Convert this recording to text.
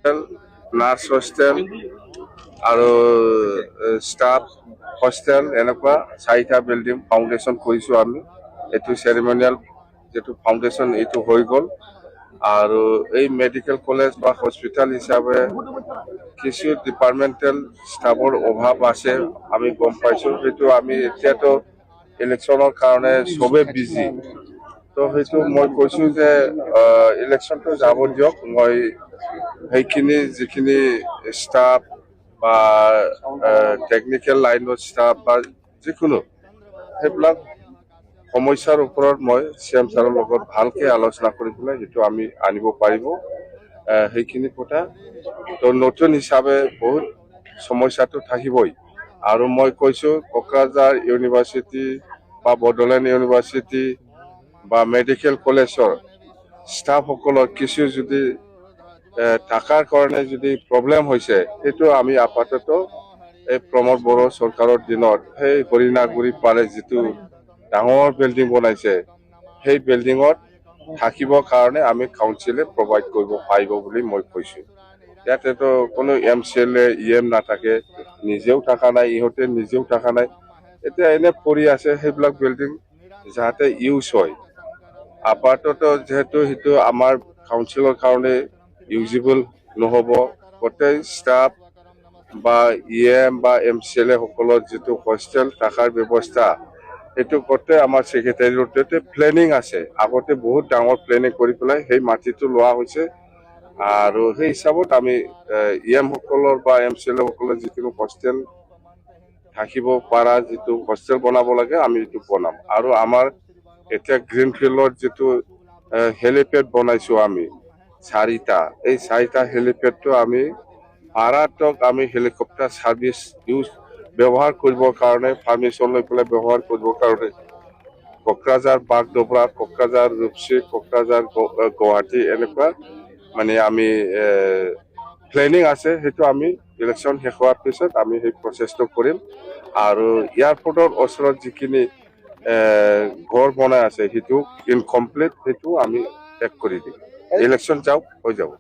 Nurse hostel আৰু staff hostel এনেকুৱা 4টা বিল্ডিং ফাউণ্ডেশ্যন কৰিছোঁ আমি। এইটো চেৰিমনিয়েল যেটো ফাউণ্ডেশ্যন এইটো হৈ গ'ল আৰু এই মেডিকেল কলেজ বা হস্পিটেল হিচাপে কিছু ডিপাৰ্টমেণ্টেল ষ্টাফৰ অভাৱ আছে আমি গম পাইছোঁ। সেইটো আমি এতিয়াতো ইলেকশ্যনৰ কাৰণে চবে বিজি, তো সেইটো মই কৈছোঁ যে ইলেকশ্যনটো যাব দিয়ক, মই সেইখিনি যিখিনি ষ্টাফ বা টেকনিকেল লাইনৰ ষ্টাফ বা যিকোনো সেইবিলাক সমস্যাৰ ওপৰত মই CM ছাৰৰ লগত ভালকৈ আলোচনা কৰি পেলাই যিটো আমি আনিব পাৰিব সেইখিনি কথা। তো নতুন হিচাপে বহুত সমস্যাটো থাকিবই আৰু মই কৈছোঁ কোকৰাঝাৰ ইউনিভাৰ্চিটি বা বড়োলেণ্ড ইউনিভাৰ্চিটি বা মেডিকেল কলেজৰ ষ্টাফসকলৰ কিছু যদি টাকাৰ কাৰণে যদি প্ৰব্লেম হৈছে, সেইটো আমি আপাতত এই প্ৰমোদ বড়ো চৰকাৰৰ দিনত সেই হৰিণাগুৰি পাৰে যিটো ডাঙৰ বিল্ডিং বনাইছে, সেই বিল্ডিঙত থাকিবৰ কাৰণে আমি কাউন্সিলে প্ৰভাইড কৰিব পাৰিব বুলি মই কৈছোঁ। ইয়াতেতো কোনো MCLA EM নাথাকে, নিজেও থকা নাই, ইহঁতে নিজেও থকা নাই। এতিয়া এনে পৰি আছে সেইবিলাক বিল্ডিং যাতে ইউজ হয়। আপাতত যেহেতু সেইটো আমাৰ কাউন্সিলৰ কাৰণে ইউজিবল নহ'ব, গোটেই ষ্টাফ বা EM বা MCLA সকলৰ যিটো হোষ্টেল থকাৰ ব্যৱস্থা, সেইটো গোটেই আমাৰ ছেক্ৰেটাৰিয়েটতে প্লেনিং আছে। আগতে বহুত ডাঙৰ প্লেনিং কৰি পেলাই সেই মাটিটো লোৱা হৈছে আৰু সেই হিচাপত আমি EM সকলৰ বা MCLA সকলৰ যিকোনো হোষ্টেল থাকিব পৰা যিটো হোষ্টেল বনাব লাগে আমি এইটো বনাম। আৰু আমাৰ এতিয়া গ্ৰীণফিল্ডৰ যিটো হেলিপেড বনাইছোঁ আমি 4টা, এই 4টা হেলিপেডটো আমি ভাড়াতক আমি হেলিকপ্টাৰ ছাৰ্ভিচ ব্যৱহাৰ কৰিবৰ কাৰণে পাৰ্মিশ্যন লৈ পেলাই ব্যৱহাৰ কৰিবৰ কাৰণে কোকৰাঝাৰ বাগডোগৰা, কোকৰাঝাৰ ৰূপসী, কোকৰাঝাৰ গুৱাহাটী এনেকুৱা মানে আমি প্লেনিং আছে। সেইটো আমি ইলেকশ্যন শেষ হোৱাৰ পিছত আমি সেই প্ৰচেছটো কৰিম আৰু এয়াৰপৰ্টৰ ওচৰত যিখিনি ঘৰ বনাই আছে সেইটো ইনকমপ্লিট, সেইটো আমি শেষ কৰি দিম। ইলেকশ্যন যাওক, হৈ যাব।